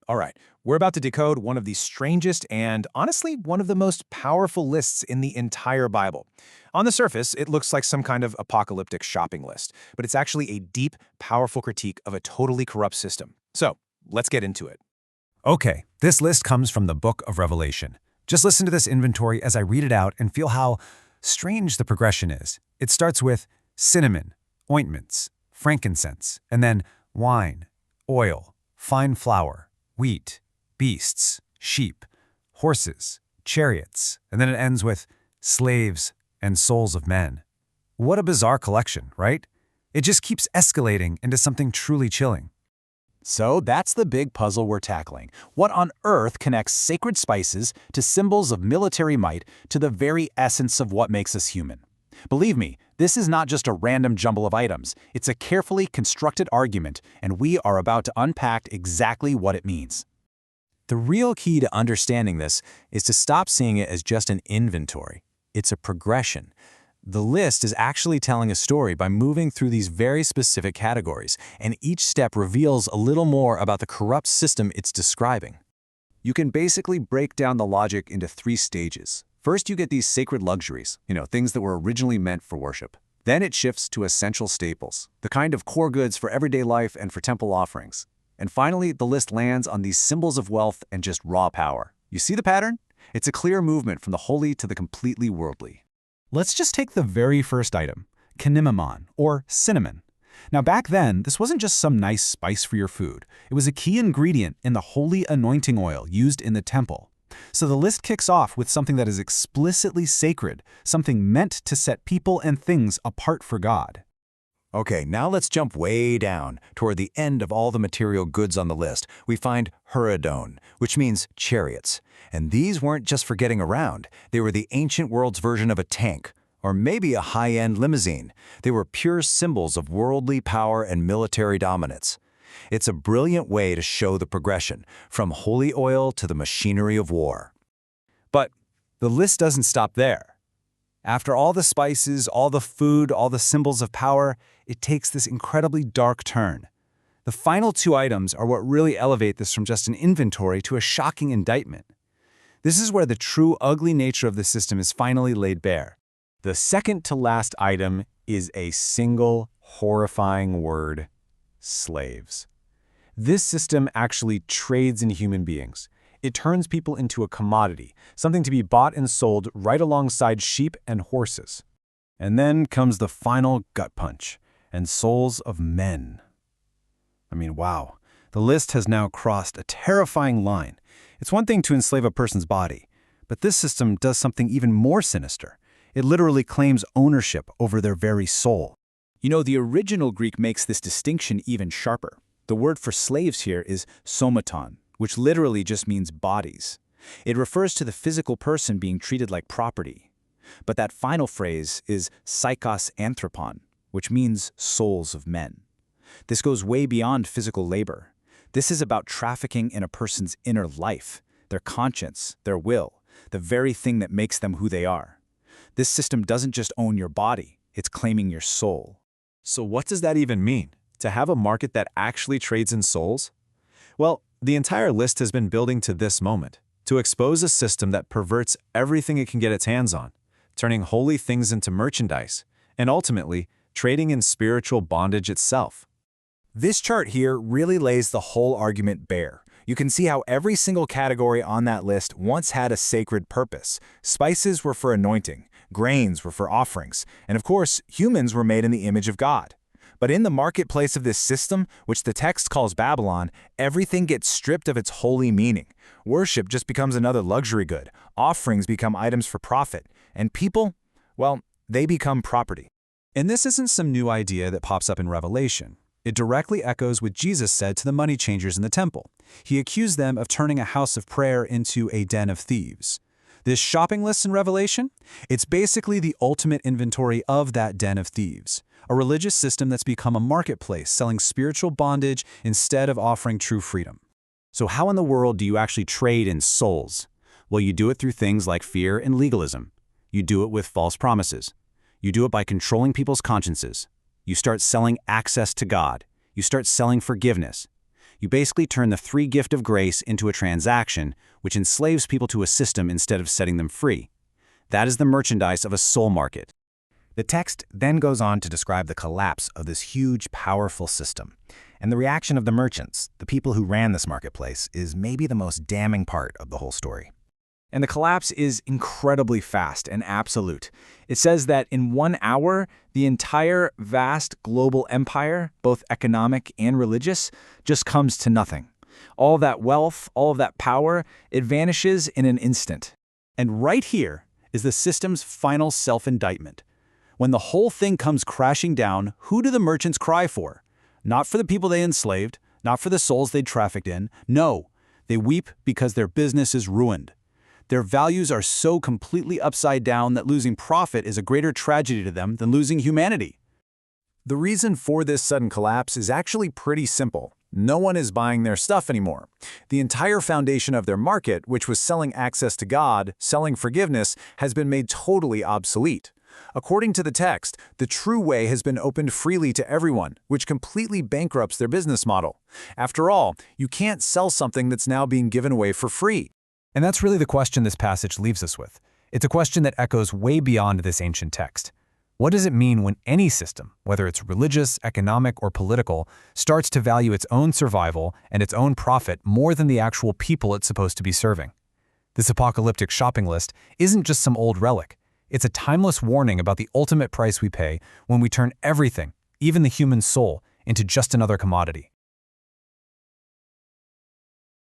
All right, we're about to decode one of the strangest and, honestly, one of the most powerful lists in the entire Bible. On the surface, it looks like some kind of apocalyptic shopping list, but it's actually a deep, powerful critique of a totally corrupt system. So, let's get into it. Okay, this list comes from the book of Revelation. Just listen to this inventory as I read it out and feel how strange the progression is. It starts with cinnamon, ointments, frankincense, and then wine, oil, fine flour, wheat, beasts, sheep, horses, chariots, and then it ends with slaves and souls of men. What a bizarre collection, right? It just keeps escalating into something truly chilling. So that's the big puzzle we're tackling. What on earth connects sacred spices to symbols of military might to the very essence of what makes us human? Believe me, this is not just a random jumble of items. It's a carefully constructed argument, and we are about to unpack exactly what it means. The real key to understanding this is to stop seeing it as just an inventory. It's a progression. The list is actually telling a story by moving through these very specific categories, and each step reveals a little more about the corrupt system it's describing. You can basically break down the logic into 3 stages. First, you get these sacred luxuries, things that were originally meant for worship. Then it shifts to essential staples, the kind of core goods for everyday life and for temple offerings. And finally, the list lands on these symbols of wealth and just raw power. You see the pattern? It's a clear movement from the holy to the completely worldly. Let's just take the very first item, cinnamon, or cinnamon. Now back then, this wasn't just some nice spice for your food. It was a key ingredient in the holy anointing oil used in the temple. So the list kicks off with something that is explicitly sacred, something meant to set people and things apart for God. Okay, now let's jump way down. Toward the end of all the material goods on the list, we find Huradon, which means chariots. And these weren't just for getting around. They were the ancient world's version of a tank, or maybe a high-end limousine. They were pure symbols of worldly power and military dominance. It's a brilliant way to show the progression, from holy oil to the machinery of war. But the list doesn't stop there. After all the spices, all the food, all the symbols of power, it takes this incredibly dark turn. The final 2 items are what really elevate this from just an inventory to a shocking indictment. This is where the true ugly nature of the system is finally laid bare. The second to last item is a single, horrifying word: slaves. This system actually trades in human beings. It turns people into a commodity, something to be bought and sold right alongside sheep and horses. And then comes the final gut punch, and souls of men. I mean, wow. The list has now crossed a terrifying line. It's one thing to enslave a person's body, but this system does something even more sinister. It literally claims ownership over their very soul. The original Greek makes this distinction even sharper. The word for slaves here is somaton, which literally just means bodies. It refers to the physical person being treated like property. But that final phrase is psychos anthropon, which means souls of men. This goes way beyond physical labor. This is about trafficking in a person's inner life, their conscience, their will, the very thing that makes them who they are. This system doesn't just own your body, it's claiming your soul. So what does that even mean? To have a market that actually trades in souls? Well, the entire list has been building to this moment, to expose a system that perverts everything it can get its hands on, turning holy things into merchandise, and ultimately, trading in spiritual bondage itself. This chart here really lays the whole argument bare. You can see how every single category on that list once had a sacred purpose. Spices were for anointing, grains were for offerings, and of course, humans were made in the image of God. But in the marketplace of this system, which the text calls Babylon, everything gets stripped of its holy meaning. Worship just becomes another luxury good, offerings become items for profit, and people, well, they become property. And this isn't some new idea that pops up in Revelation. It directly echoes what Jesus said to the money changers in the temple. He accused them of turning a house of prayer into a den of thieves. This shopping list in Revelation, it's basically the ultimate inventory of that den of thieves, a religious system that's become a marketplace selling spiritual bondage instead of offering true freedom. So how in the world do you actually trade in souls? Well, you do it through things like fear and legalism. You do it with false promises. You do it by controlling people's consciences. You start selling access to God. You start selling forgiveness. You basically turn the free gift of grace into a transaction, which enslaves people to a system instead of setting them free. That is the merchandise of a soul market. The text then goes on to describe the collapse of this huge, powerful system. And the reaction of the merchants, the people who ran this marketplace, is maybe the most damning part of the whole story. And the collapse is incredibly fast and absolute. It says that in 1 hour, the entire vast global empire, both economic and religious, just comes to nothing. All that wealth, all of that power, it vanishes in an instant. And right here is the system's final self-indictment. When the whole thing comes crashing down, who do the merchants cry for? Not for the people they enslaved, not for the souls they trafficked in. No, they weep because their business is ruined. Their values are so completely upside down that losing profit is a greater tragedy to them than losing humanity. The reason for this sudden collapse is actually pretty simple. No one is buying their stuff anymore. The entire foundation of their market, which was selling access to God, selling forgiveness, has been made totally obsolete. According to the text, the true way has been opened freely to everyone, which completely bankrupts their business model. After all, you can't sell something that's now being given away for free. And that's really the question this passage leaves us with. It's a question that echoes way beyond this ancient text. What does it mean when any system, whether it's religious, economic, or political, starts to value its own survival and its own profit more than the actual people it's supposed to be serving? This apocalyptic shopping list isn't just some old relic. It's a timeless warning about the ultimate price we pay when we turn everything, even the human soul, into just another commodity.